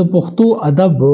د پښتو ادب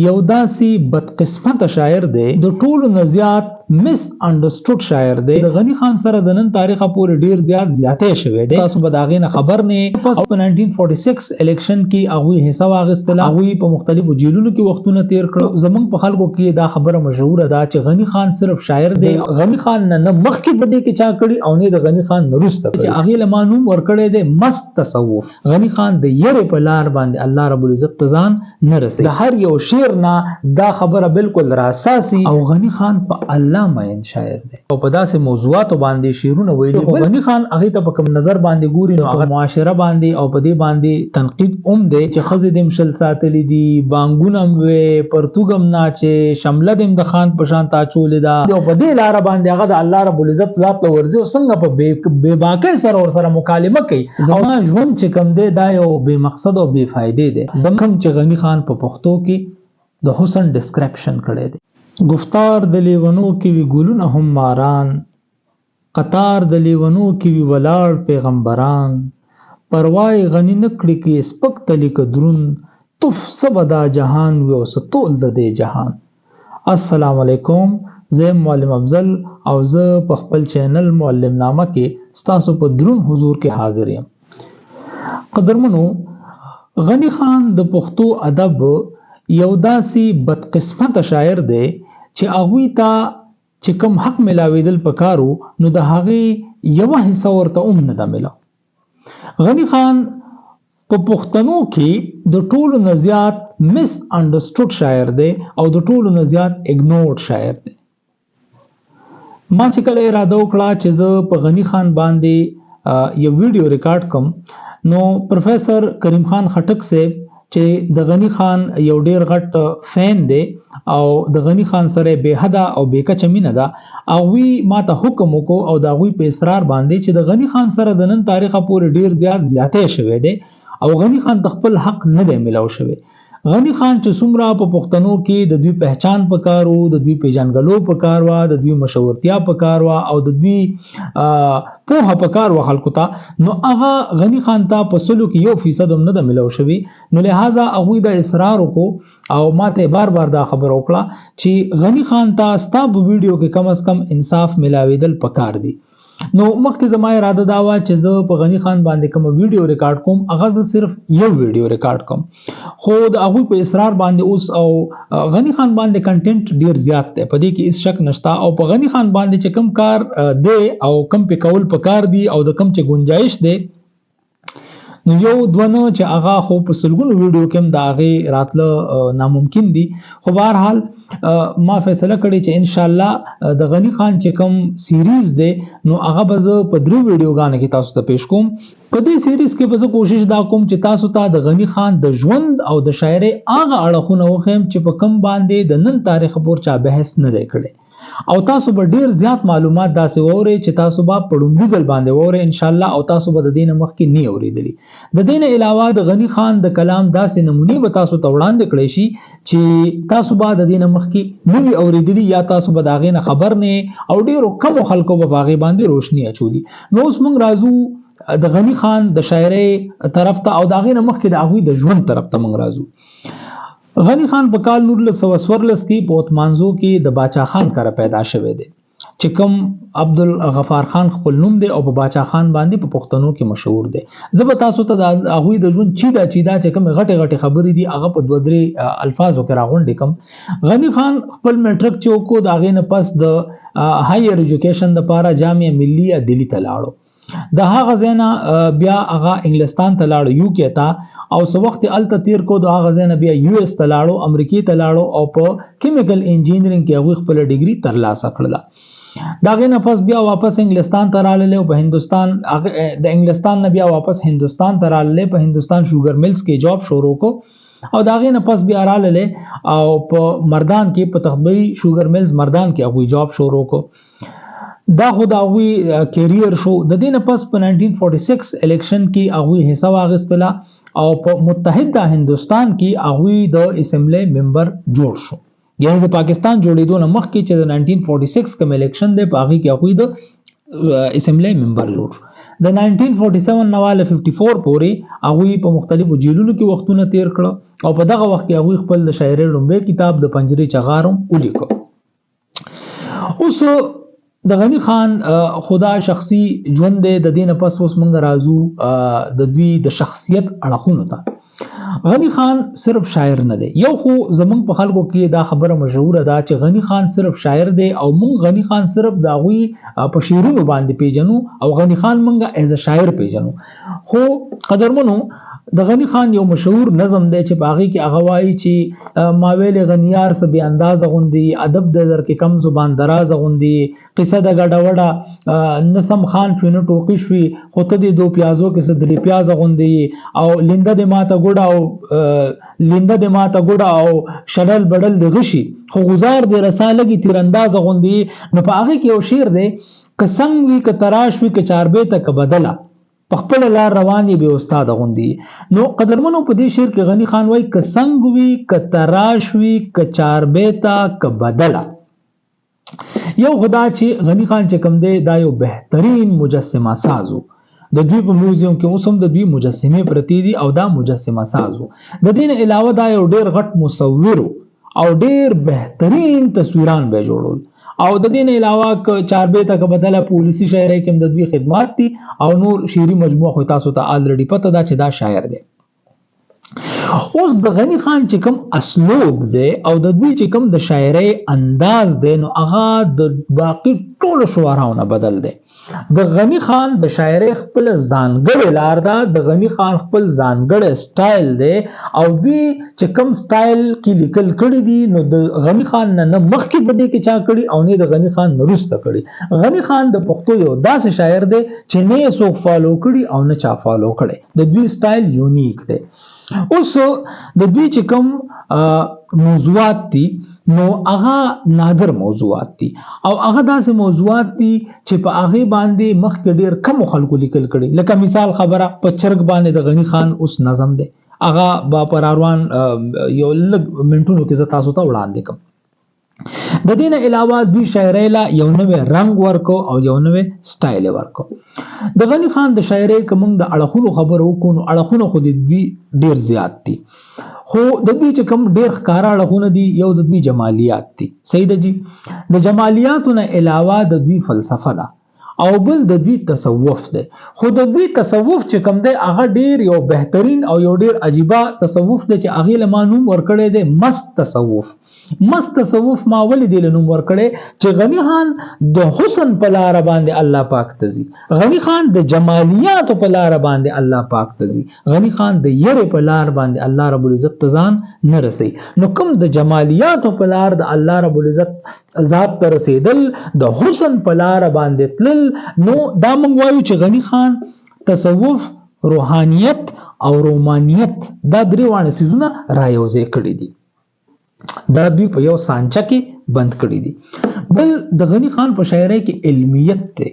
یو داسې بدقسمت شاعر دی، د ټولو نه زیات مس انډرسټوډ شاعر دی. د غنی خان سره د نن تاریخه پورې ډیر زیاتې شوی دی. تاسو به دا غي نه خبر نه. پس په 1946 الیکشن کې هغه حصہ واغستله. هغه په مختلفو جیلونو کې وختونه تیر کړو. زمونږ په خلکو کې دا خبره مشهوره ده چې غنی خان صرف شاعر دی. غنی خان نه مخکې بده کې چا کړي او نه د غنی خان نورسته چې هغه لمانوم ورکړی دی مست تصوف. غنی خان د یری په لار باندې الله رب العزت تزان نه رسي. د هر یو شعر نه دا خبره بالکل را اساسي. او غنی خان په الله مین شاعر دی او په داسې موضوعات باندې شعرونه ویلي. غنی خان هغه ته په کوم نظر باندې ګوري نو هغه معاشره باندې او په دې باندې تنقید دی چې خزې د مشل ساتلې دي، بانګونم وي، پرتګم ناچې، شمله د د خان په شان تا چولې ده او په دې لار باندې هغه د الله رب العزت ذات له ورزي او څنګه په بے باکه سره مکالمه کوي. زما ژوند چې کم دی دا یو بے مقصد او بے فائدې دی. زمکم چې غنی خان په پښتو کې د حسن ډسکرپشن کړی دی. گفتار د لیونو کې وی ګلونه هم ماران، قطار د لیونو کې وی ولاړ پیغمبران، پروای غنی نکړي کې سپک تلی کدرون، تف سبدا جهان وی او ستول د دې جهان. السلام علیکم، زه معلم افضل او زه په خپل چینل معلم نامه کې ستاسو په درون حضور کې حاضر یم. قدرمنو، غنی خان د پښتو ادب یو داسې بدقسمت شاعر دی چې هغه ته چې کوم حق ملاویدل پکارو نو د هغه یو حصہ ورته نه ده ملاو. غنی خان په پښتنو کې د ټولو نه زیات مس انډرسټوډ شاعر دی او د ټولو نه زیات اګنورډ شاعر دی. ما چې کله اراده وکړه چې زه په غنی خان باندې یو ویډیو ریکارډ کوم نو پروفیسر کریم خان خټک صاحب چې د غنی خان یو ډیر غټ فین دی او د غنی خان سره به حدا او به کچ مینه ده او وی ماته حکم وکاو او دا غوی په اصرار باندې چې د غنی خان سره د نن تاریخه پورې ډیر زیاتې شوی دی او غنی خان د خپل حق نه دی ملاو شوی. غنی خان چې څومره په پښتنو کې د دوی پہچان پکارو، د دوی پیژنګلو پکاروا، د دوی مشورتیا پکاروا او د دوی په پکاروا خلکو ته نو هغه غنی خان ته په سلو کې 1% هم نه د ملو شوی. نو لہذا هغه د اصرار وکړو او ماته بار دا خبر وکړه چې غنی خان ته ستاب ویډیو کې کم از کم انصاف ملاویدل پکار دی. نو مخکې زما اراده دا و چې زه په غنی خان باندې کوم ویډیو ریکارډ کوم، هغه زه صرف یو ویډیو ریکارډ کوم، خو د هغه په اصرار باندې اوس او غنی خان باندې کنټینټ ډیر زیات دی، په دې کې هیڅ شک نشته او په غنی خان باندې چې کم کار دی او کم په کول پکار دی او د کم چې گنجائش دی نو یو دونه چې هغه خو په سلګونو ویډیو کې دا هغه راتله ناممکن دي. خو بهر حال ما فیصله کړې چې ان شاء الله د غنی خان چې کوم سیریز دی نو هغه به زه په 3 ویډیوګانو کې تاسو ته پیش کوم. په دې سیریز کې به زه کوشش دا کوم چې تاسو ته د غنی خان د ژوند او د شاعري هغه اړخونه وخم چې په کم باندې د نن تاریخ پور چا بحث نه دی کړی او تاسو به ډیر زیات معلومات داسې ووري چې تاسو به پړومبي ځل باندې ووري ان شاء الله او تاسو به د دین مخکې نه اوریدلی. د دین علاوه د غنی خان د کلام داسې نمونه به تاسو ته وړاندې کړی شي چې تاسو به د دین مخکې نه اوریدلی یا تاسو به داغې نه خبر نه او ډیرو کم خلکو به باغې باندې روشنی اچولي. نو اوس موږ راځو د غنی خان د شاعري طرف ته او داغې نه مخکې د هغه د ژوند طرف ته موږ راځو. غنی خان په کال 1914 کې په اتمانزو کې د باچا خان کره پیدا شوی دی چې کوم عبدالغفار خان خپل نوم دی او په باچا خان باندې په پښتنو کې مشهور دی. زه به تاسو ته د هغوی د ژوند چیدا چې کوم غټه خبرې دي هغه په 2-3 الفاظو کې راغونډې کوم. غنی خان خپل میټرک چې وکړو د هغې نه پس د هایر ایجوکیشن دپاره جامعه ملیه دلی ته لاړو. د هغه ځای نه بیا هغه انګلستان ته لاړو یو کې ته او څه وخت الته تیر کو د هغه ځای نه بیا یو اس ته لاړو، امریکې ته لاړو او په کیمیکل انجینرینګ کې هغه خپل ډیګري ترلاسه کړله. دا غي نه پس بیا واپس انګلستان ته راغله او په هندستان د انګلستان نه بیا واپس هندستان ته راغله، په هندستان شوګر ملز کې جاب شروع کو او دا غي نه پس بیا راغله او په مردان کې په تخبي شوګر ملز مردان کې هغه جاب شروع کو. دا خو دا وی کیریر شو. د دې نه پس په 1946 الیکشن کې هغه حصہ واغستله او په متحده هندستان کې هغه د اسمبلی ممبر جوړ شو. یعنی د پاکستان جوړېدو نه مخکې چې د 1946 کوم الیکشن دی په هغه کې هغه د اسمبلی ممبر جوړ شو. د 1947 نواله 54 پورې هغه په مختلفو جیلونو کې وختونه تیر کړ او په دغه وخت کې هغه خپل د شاعرۍ لومبه کتاب د پنجرې چغارم ولیکو. اوس د غنی خان خدا شخصي ژوند د دینه پس اوس مونږ راځو د دوی د شخصیت اړخونو ته. غنی خان صرف شاعر نه دی، یو خو زمونږ په خلکو کې دا خبره مشهوره ده چې غنی خان صرف شاعر دی او مونږ غنی خان صرف د هغوی په شعرونو باندې پیژنو او غنی خان مونږ ایز ا شاعر پیژنو. خو قدرمنو د غنی خان یو مشهور نظم دی چې باغی کې هغه وایي چې ماویل غنیار سه بی انداز غوندي، ادب د در کې کم زبان دراز غوندي، قصه د گډه وډه نسم خان شوی نه ټوکی شوی خو ته د دو پیازو کې سه درې پیاز غوندي، او لنده د ماته ګډه او شړل بډل د غشي خو غزار د رسالګي تیرانداز غوندي. نو په هغه کې یو شعر دی که څنګه وی که تراش وی که چاربه ته که بدله پخپل لار رواني به استاد غوندي. نو قدرمنو په دې شعر کې غنی خان وای که څنګه وی که تراش وی که چاربه ته که بدله. یو خدا چې غنی خان چې کوم دی دا یو بهترین مجسمه سازو. د دوی په میوزیم کې اوس هم د دوی مجسمه پرتی دي او دا مجسمه سازو. د دین علاوه دا یو ډیر غټ مصور او ډیر بهترین تصویران به جوړول او د دین علاوه ک چاربه ته بدله پولیسي شاعرۍ کې د دوی خدمات دي او نور شعري مجموعه خو تاسو ته الریډي پته ده چې دا شاعر دی. اوس د غنی خان چې کوم اسلوب دی او د دوی چې کوم د شاعرۍ انداز دی نو هغه د باقی ټول شعراونو بدل دی. د غنی خان د شاعرۍ خپل ځانګړی لار ده، د غنی خان خپل ځانګړی سټایل دی او دوی چې کوم سټایل کې لیکل کړي دي نو د غنی خان نه مخکې بده کې چا کړي او نه د غنی خان وروسته کړي. غنی خان د پښتو یو داسې شاعر دی چې نه څوک فالو کړي او نه چا فالو کړي. د دوی سټایل یونیک دی. اوس د دوی چې کوم موضوعات دي نو هغه نادر موضوعات دي او هغه داسې موضوعات دي چې په هغه باندې مخکې ډیر کم خلکو لیکل کړي. لکه مثال خبره په چرګ باندې د غنی خان اوس نظم دی، هغه با پر اروان یو لږ منټونو کې زه تاسو ته وړاندې کوم. د دې نه علاوه دوی شاعرۍ لا یو نوې رنگ ورکو او یو نوې سټایل ورکو. د غنی خان د شاعرۍ کوم د اړخونو خبرو کو نو اړخونو خو د دوی ډیر زیات دي، خو د دوی چې کوم ډیر ښکارا اړخونه دي یو د دوی جمالیات دي. صحیح ده جی. د جمالیاتو نه علاوه د دوی فلسفه ده او بل د دوی تصوف ده. خو د دوی تصوف چې کوم دی هغه ډیر یو بهترین او یو ډیر عجیبه تصوف دی چې هغه لمانوم ورکړی دی مست تصوف. مست تصوف ما ولې دی لنوم ورکړی چې غنی خان د حسن په لار باندې الله پاک تزي، غنی خان د جمالیات په لار باندې الله پاک تزي، غنی خان د یره په لار باندې الله رب العزت تزان نه رسي. نو کوم د جمالیات په لار د الله رب العزت ذات ته رسیدل د حسن په لار باندې تل نو دا مونږ وایو چې غنی خان تصوف، روحانیت او رومانیت دا درې وانه سيزونه رايوځي کړی دي، دا دوی په یو سانچه کې بند کړی دي. بل د غنی خان په شاعرۍ کې علمیت ده،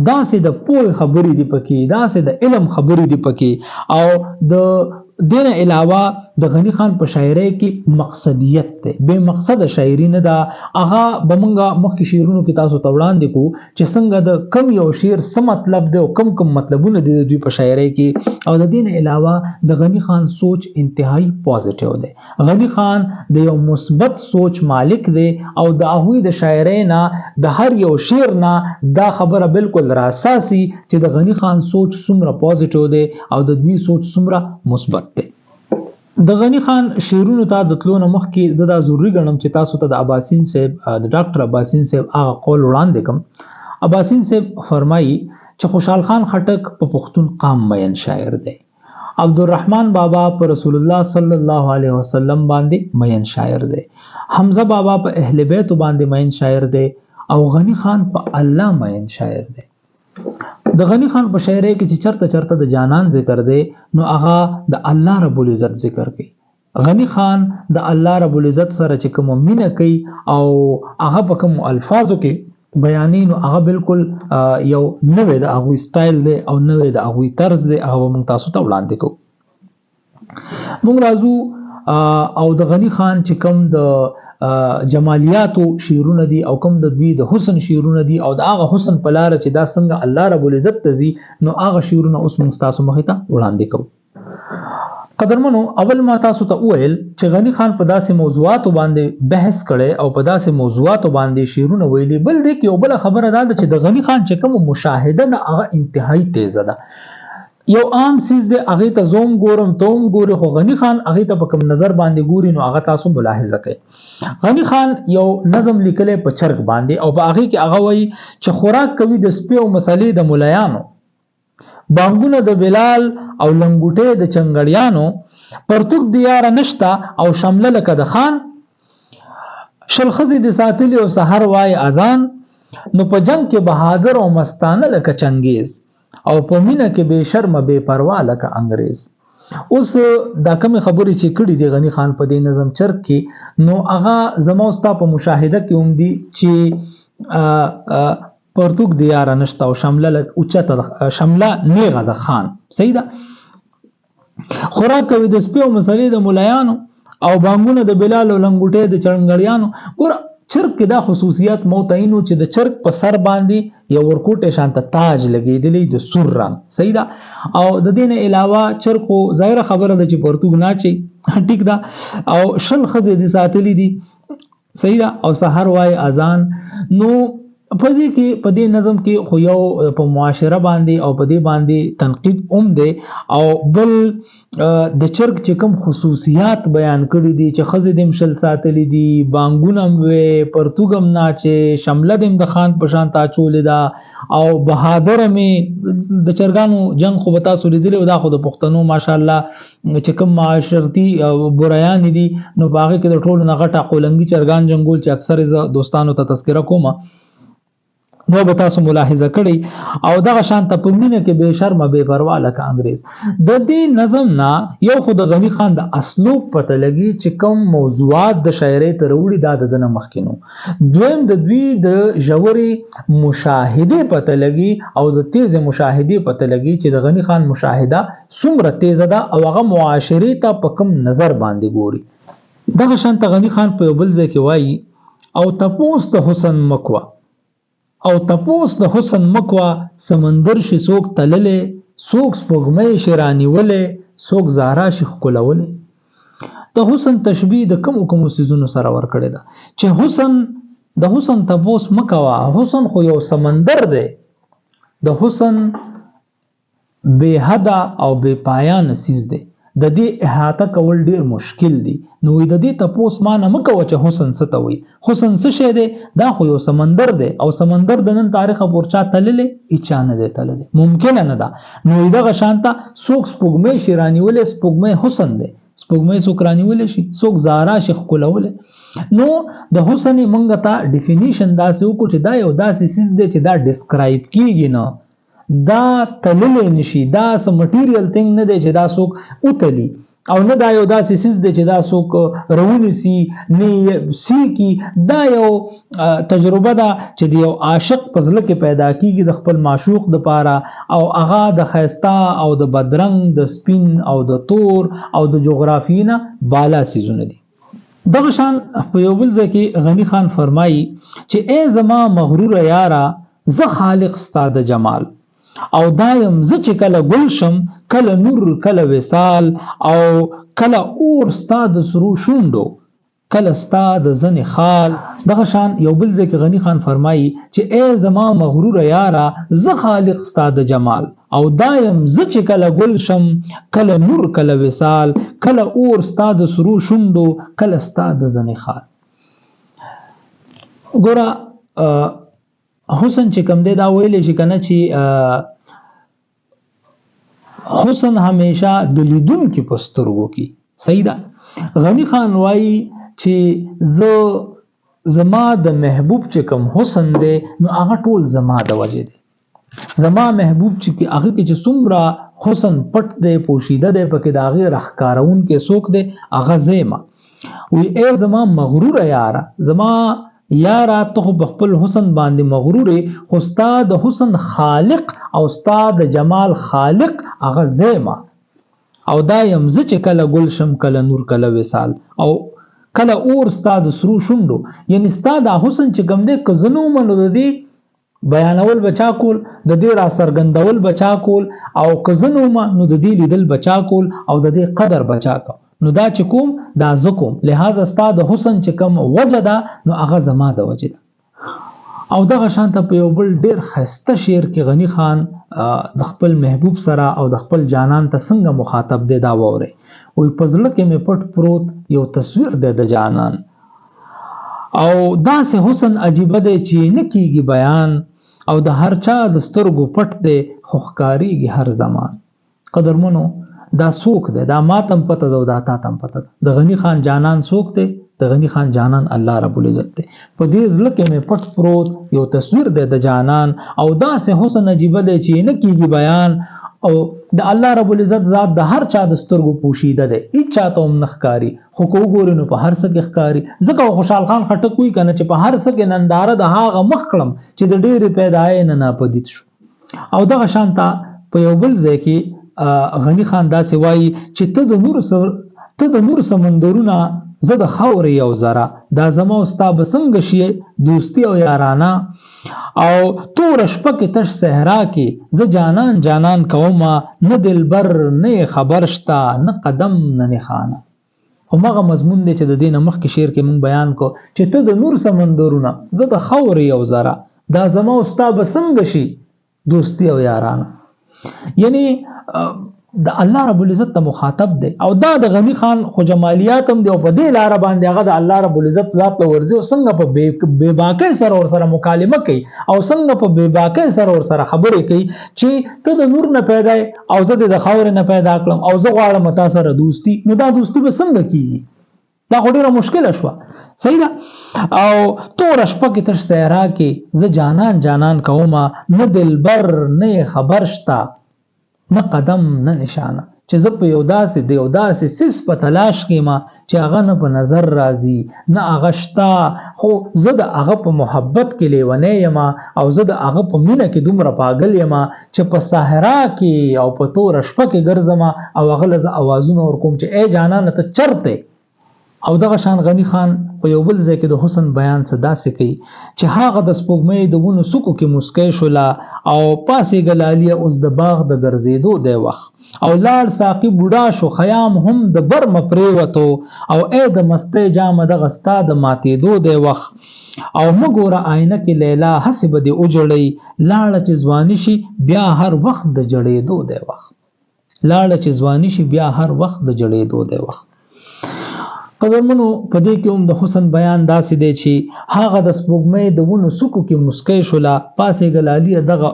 داسې د پوهې خبرې دي پکې، داسې د علم خبرې دي پکې او د دین علاوه د غنی خان په شاعرۍ کې مقصدیت ده، بے مقصد شاعري نه ده. هغه بمنګه مخکې شعرونو کې تاسو ته وړاندې کو چې څنګه د کم یو شعر څه مطلب دی او کم مطلبونه دي د دوی په شاعرۍ کې. او د دین علاوه د غنی خان سوچ انتهایی پوزټیو دی. غنی خان د یو مثبت سوچ مالک دی او د هغوی د شاعرۍ نه د هر یو شعر نه دا خبره بالکل راساسي چې د غنی خان سوچ څومره پوزټیو دی او د دوی سوچ څومره مثبت دی. د غنی خان شعرونو ته د تلو نه مخکې زه دا ضروري ګڼم چې تاسو ته د اباسین صاحب د ډاکټر اباسین صاحب هغه قول وړاندې کوم. اباسین صاحب فرمایي چې خوشحال خان خټک په پښتون قام مین شاعر دی، عبدالرحمن بابا په رسول الله صلی الله علیه وسلم باندې مین شاعر دی، حمزه بابا په اهل بیت باندې مین شاعر دی او غنی خان په الله مین شاعر دی. د غنی خان په شاعرۍ کې چې چرته د جانان ذکر دی نو هغه د الله رب العزت ذکر کوي. غنی خان د الله رب العزت سره چې کوم مینه کوي او هغه په کوم الفاظو کې بیانې نو هغه بالکل یو نوې د هغه سټایل دی او نوې د هغه طرز دی. هغه موږ تاسو ته وړاندې کوو. موږ راځو او د غنی خان چې کوم د جمالیاتو شعرونه دي او کوم د دوی د حسن شعرونه دي او د هغه حسن په لار چې دا څنګه الله رب العزت تزي نو هغه شعرونه اوس موږ تاسو مخې ته وړاندې کوو. قدرمنو اول ما تاسو ته وویل چې غنی خان په داسې موضوعاتو باندې بحث کړي او په داسې موضوعاتو باندې شعرونه ویلي. بل دی کې یو بل خبره ده چې د غنی خان چې کوم مشاهده ده هغه انتهایی تیزه ده. یو عام سیز دی هغه ته زوم ګورم توم ګوري، خو غنی خان هغه ته په کوم نظر باندې ګوري نو هغه تاسو ملاحظه کړئ. غنی خان یو نظم لیکلی په چرګ باندې او په هغه کې هغه وایي چې خوراک کوي د سپي او مسالې د ملایانو، بانګونه د بلال او لنګوټې د چنګړیانو، پرتوک د یار نشتا او شمله لکه د خان، شل خزي د ساتلی او سحر وای اذان، نو په جنگ کې بهادر او مستانه لکه چنگیز او په مینه کې بے شرم بے پروا لکه انګریز. اوس دا کوم خبرې چې کړي دی غنی خان په دې نظم چرګ کې، نو هغه زما ستا په مشاهده کې هم دي چې پرتوک د یار نشتا او شمله اوچته شمله نیغه د خان. صحیح ده. خوراک کوي د سپي او مسالې د ملایانو او بانګونه د بلال او لنګوټې د چنګړیانو. ګور چرګ کې دا خصوصیت موتعینو چې د چرګ په سر باندې یو ورکوټه شانته تاج لګېدلی د سور رنګ. صحیح ده. او د دې نه علاوه چرګ خو ظاهره خبره ده چې پرتوک ناچي، ټیک ده، او شل خزې د ساتلی دي. صحیح ده. او سحر وای اذان. نو په دې کې په دې نظم کې خو یو په معاشره باندې او په دې باندې تنقید هم دی، او بل د چرګ چې کوم خصوصیات بیان کړي دي چې خزې دم شل ساتلی دي، بانګونم وې، پرتوګم ناچې، شمله دم د خان په شان تاچولې ده، او بهادر مې د چرګانو جنگ خو به تاسو لیدلی دا خو د پښتنو ماشاءالله چې کوم معاشرتي برایان دي نو باغې کې د ټولو نه غټه قولنګي چرګان جنگول چې اکثر ز دوستانو ته تذکره کومه نو به تاسو ملاحظه کړئ. او دغه شانته په مینه کې بے شرمه بے پروا لکه انګریز. د دې نظم نه یو خو د غنی خان د اسلوب پته لګي چې کوم موضوعات د شاعرۍ ته راوړي دا د دنه مخکینو، دویم د دوی د ژورې مشاهده پته لګي او د تیز مشاهده پته لګي چې د غنی خان مشاهده څومره تیز ده او هغه معاشري ته په کوم نظر باندې ګوري. دغه شانته غنی خان په بل ځای کې وایي او تپوس د حسن مکوه او تپوس د حسن مکوا، سمندر شي څوک تللې، څوک سپوږمۍ شي رانیولې، څوک زهرا شي ښکلولې. د حسن تشبیه د کوم کوم سيزونو سره ورکړی ده چې حسن د حسن تپوس مکوا. حسن خو یو سمندر دی، د حسن بے حد او بے پایان سیز دی، د دې احاطه کول ډیر مشکل دي. نو د دې تپوس معنی مکوه چې حسن څه ته وي. حسن څه شی دی؟ دا خو یو سمندر دی، او سمندر د نن تاریخ پورچا تللې اچا نه دی تللې، ممکن نه ده. نو دغه شانته څوک سپوږمۍ شي رانیولې، سپوږمۍ حسن دی، سپوږمۍ څوک رانیولې شي، څوک زهرا شي ښکلولې. نو د حسن منګه ته ډیفینیشن داسې وکړو چې دا یو داسې سیز دی چې دا ډیسکرایب کیږي نه، دا تللې نشي، دا سم مټیریل تھنګ نه دی چې دا څوک اوتلی، او نه دا یو داسې سیز دی چې دا څوک روونی سي نه سی کی. دا یو تجربه ده چې د یو عاشق په زړه کې پیدا کیږي د خپل معشوق د پاره، او هغه د خيستا او د بدرنګ، د سپین او د تور او د جغرافینا بالا سيزونه دي. دغه شان په یو بل ځای کې غنی خان فرمایي چې اے زما مغرور یارا زه خالق ستاد جمال، او دایم زه چې کله گل شم کله نور کله وصال، او کله اور ستا د سرو شوندو کله ستا د زن خال. دغه شان یو بل ځای کې غنی خان فرمایي چې اے زما مغرور یارا زه خالق ستا د جمال، او دایم زه چې کله گل شم کله نور کله وصال، کله اور ستا د سرو شوندو کله ستا د زن خال. ګوره حسن چې کوم دی دا ویلې شي کنه چې حسن همیشه د لیدونکو په سترګو کې. صحیح ده. غنی خان وایي چې زما د محبوب چې کوم حسن دی نو هغه ټول زما د وجه دی. زما محبوب چې هغه کې چې څومره حسن پټ دی پوشیده دی پکې د هغه رخکارون کې څوک دی هغه زما وی اے زما مغرور یارا، زما یارا ته بخپل حسن باندې مغرور، خو استاد حسن خالق او استاد جمال خالق هغه زما، او دا یم ز چې کله گل شم کله نور کله وصال، او کله اور استاد سرو شوندو. یعنی استاد حسن چې کوم دې کزنو منو د دې بیانول بچا کول د دې را سرګندول بچا کول او کزنو ما نو د دې لیدل بچا کول او د دې قدر بچا کو نو دا چې کوم دا زکوم لہذا استاد حسن چې کوم وجدا نو هغه زما د وجدا او دغه شانته په یو بل ډیر خسته شعر کې غنی خان د خپل محبوب سره او د خپل جانان ته څنګه مخاطب دی دا وره وي پزړه کې مې پټ پروت یو تصویر دی د جانان او داسې حسن عجیب دی چې نه کیږي بیان او د هر چا د سترګو پټ دی خو ښکاریږي هر زمان قدرمنو دا څوک دی دا ماتم پته ده او دا تاتم پته ده د غنی خان جانان څوک دی د غنی خان جانان الله رب العزت دی په دې ځل کې مې پټ پروت یو تصویر دی د جانان او داسې حسن عجیب دی چې نه کیږي بیان او د الله رب العزت ذات د هر چا د سترګو پوشیده ده هیڅ چاته هم نخکاری خو کو ګورې نو په هر څه کې ښکاری ځکه خوشحال خان خټک وی کنه چې په هر څه کې ننداره د هغه مخ کړم چې د ډېرې پیدای نه ناپدید شو او دغه شانته په یو بل ځای کې غنی خان داسې وایي چې ته د نور سمندرونه زه د خاورې یو ذره دا زما او ستا به څنګه شي دوستي او یارانه او تور شپه کې تش صحرا کې زه جانان جانان کومه نه دلبر نه خبر شتا نه قدم نه نخانه همغه مضمون دی چې د دې مخ کې شعر کې مونږ بیان کو چې ته د نور سمندرونه زه د خاورې یو ذره دا زما او ستا به څنګه شي دوستي او یارانه یعنی د الله رب العزت ته مخاطب دی او دا د غنی خان خو جمالیات هم دی او په دې لار باندې هغه د الله رب العزت ذات له ورزي او څنګه په بے باکۍ سره ور سره مکالمه کوي او څنګه په بے باکۍ سره ور سره خبرې کوي چې ته د نور نه پیدا او زه د خاور نه پیدا کړم او زه غواړم تاسو سره دوستي نو دا دوستي به څنګه کیږي دا ډیره مشکله شوه صحیح ده او تور شپه کې تر صحرا کې زه جانان جانان کومه نه دلبر نه خبر شتا نه قدم نه نشانه چې زه په یو داسې سیس په تلاش کې ما چې هغه نه په نظر راځي نه هغه شته خو زه د هغه په محبت کې لیونی یم او زه د هغه په مینه کې دومره پاگل یم چې په صحرا کې او په تور شپه کې ګرځم او هغه له زه اوازونه ورکوم چې ای جانانه ته چرته او دغه شان غنی خان په یو بل ځای کې د حسن بیان څه داسې کوي چې هغه د سپوږمۍ د ونو سکو کې مسکی شوله او پاسې ګلالیه اوس د باغ د ګرځېدو دی وخت او لاړ ساقي بوډا شو خیام هم د برم پریوتو او ای د مستۍ جامه دغه ستا د ماتېدو دی وخت او مګوره آینه کې لیلا هسې به دې وجړی لاړه چې ځواني شي بیا هر وخت د جړېدو دی وخت لاړه چې ځواني شي بیا هر وخت د جړېدو دی وخت قدرمنو په دې کې هم د حسن بیان داسې دی چې هغه د سپوږمۍ د ونو سکو کې مسکی شوله پاسې ګلالیه دغه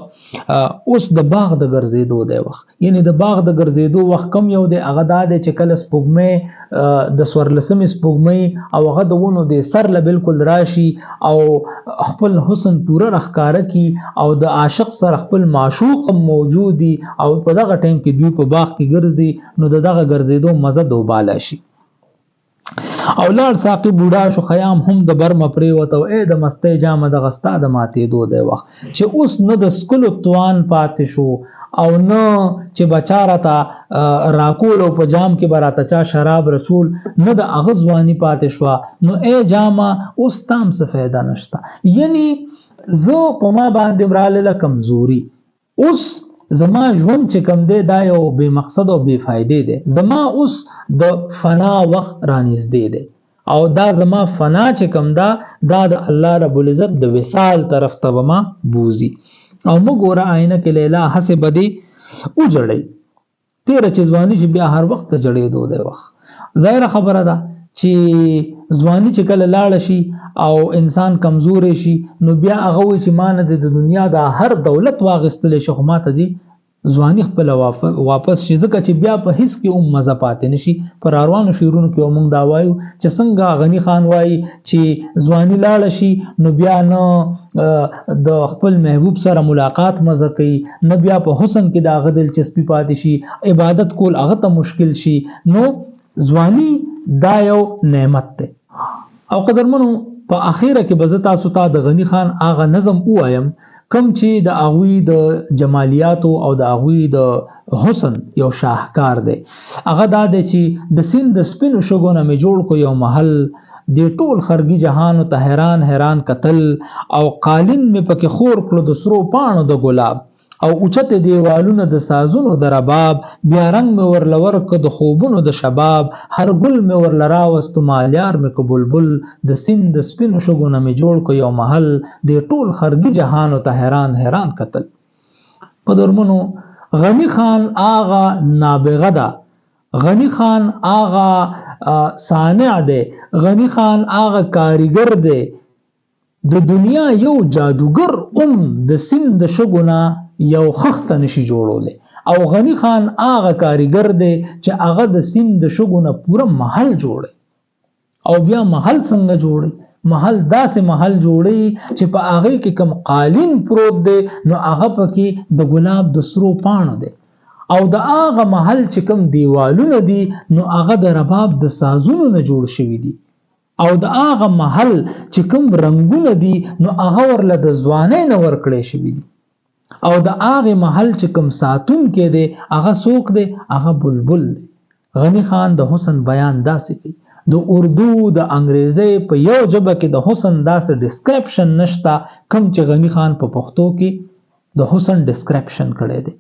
اوس د باغ د ګرځېدو دی وخت یعنی د باغ د ګرځېدو وخت کم یو دی هغه دا دی چې کله سپوږمۍ د څوارلسمې سپوږمۍ او هغه د ونو د سر له بالکل راشي او خپل حسن پوره راښکاره کي او د عاشق سره خپل معشوق موجود دي او په دغه ټیم کې دوی په باغ کې ګرځي نو دغه ګرځېدو مزه دوباله شي او لاړ ساقي بوډا شو خیام هم د برمه پریوتو ای د مستۍ جامه د غستا د ماتېدو دی وخت چې اوس نه د سکلو توان پاتې شو او نه چې بچاره ته راکول او په جام کې براته چا شراب رسول نه د اغزوانی پاتې شو نو ای جامه اوس تام څه فایده نشته یعنی زه په ما باندې براله کمزوري اوس زما ژوند چې کم دی دا یو بے مقصد او بے فائدې دی زما اوس د فنا وخت رانږدې دی او دا زما فنا چې کم دا د الله رب العزت د وصال طرف ته ما بوزي او مګوره آینه کې لیلا هسې بدی وجړی تیره چې ځواني شي بیا هر وخت جړېدو دی وخت ظاهره خبره ده چې ځواني چې کله لاړه شي او انسان کمزور شي نو بیا هغه وي چې مان د دنیا د هر دولت واغستل شي خو ماته دي ځواني خپل واپس شي ځکه چې بیا په هیڅ کې مزه پاتې نشي پر روانو شیرونو کې موږ دا وایو چې څنګه غنی خان وایي چې ځواني لاړه شي نو بیا نه د خپل محبوب سره ملاقات مزه کوي نه بیا په حسن کې د هغه دلچسپي پاتې شي عبادت کول هغه ته مشکل شي نو ځواني دا یو نعمت ده او قدرمنو په اخیره کې به تاسو ته د غنی خان هغه نظم وایم کم چې د اغوی د جمالیاتو او د اغوی د حسن یو شاهکار دی هغه دا دی چې د سیند د سپینو شګو نه مې جوړ کو یو محل د ټول خرګي جهان ته حیران حیران قتل او قالین مې پکې خور کړو د سرو پاڼو د ګلاب او اوچت دیوالونه د سازونو د رباب بیا رنگ مې ورلور ک د خوبونو د شباب هر ګل مې ورلرا وست مالیار مې ک بلبل د سیند د سپینو شګونه مې جوړ ک یو محل د ټول خرګي جهان ته حیران حیران قتل. په درمنو غنی خان آغا نابغه ده، غنی خان آغا صانع ده، غنی خان آغا کاریگر ده، د دنیا یو جادوگر د سیند د شګونه یو خخته نشي جوړولی او غنی خان آغا کاریگر دی چې هغه د سیند د شګونه پوره محل جوړي او بیا محل څنګه جوړي؟ محل داسې محل جوړي چې په هغه کې کم قالین پروت دی نو هغه پکې د ګلاب د سرو پاڼو دی او د هغه محل چې کم دیوالونه دي نو هغه د رباب د سازونو نه جوړ شوي دي او د هغه محل چې کم رنگونه دي نو هغه ورله د ځوانۍ نه ورکړی شوي دي او د هغه محل چې کوم ساتون کې دی هغه څوک دی؟ هغه بلبل دی. غنی خان د حسن بیان داسې کوي د اردو د انګریزي په یو ژبه کې د حسن داسې ډسکرپشن نشته کوم چې غنی خان په پښتو کې د حسن ډسکرپشن کړی دی.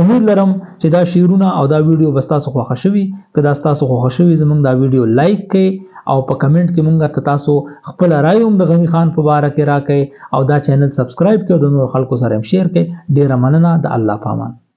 امید لرم چې دا شعرونه او دا ویډیو بس تاسو خوښ شوي. که دا تاسو خوښ شوي زموږ دا ویډیو لایک کړئ او په کمنټ کې مونږ ته تاسو خپل رائے هم د غنی خان په باره کې راکړئ او دا چینل سبسکرایب کړئ او د نور خلکو سره هم شیر کړئ. ډیره مننه. د الله پامان.